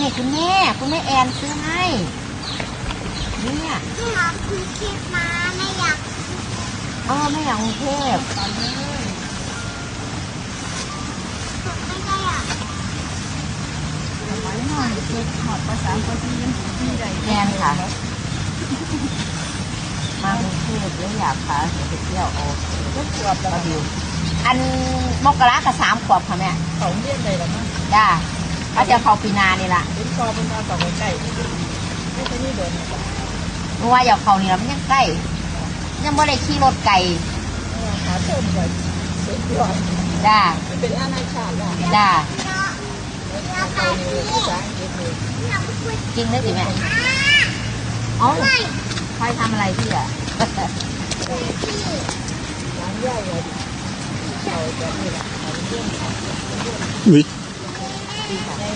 นี่คุณแม่แอนซื้อให้เนี่ยไม่อยากกรุงเทพมาไม่อยากไม่อยากกรุงเทพไม่ได้อยากไว้หน่อยเด็กหอดภาษาปฏิยังที่ใดแอนค่ะมากรุงเทพแล้วอยากพาไปเที่ยวก็ขวบแล้ว มาดูอันมกรากับ3 ขวบค่ะแม่ เขาเรียนใดแล้วมั้งจ้าเขาจะเข้าปีนานี่ล่ะเป็นคอเป็นมาต่อใกล้ไม่ใช่นี่เดินเมื่อว่าอยากเข้านี่แล้วมันยังใกล้ยังไม่ได้ขี่รถไกลหาเติมไว้เสียด้วย จ้าเป็นอาณาชาติละจ้าเขาเนี่ยภาษาอังกฤษเลย จริงได้สิแม่อ๋อใครทำอะไรพี่อ่ะร้านใหญ่เลยเขาแบบนี้แหละเขาเรื่องวิใหญ่เลย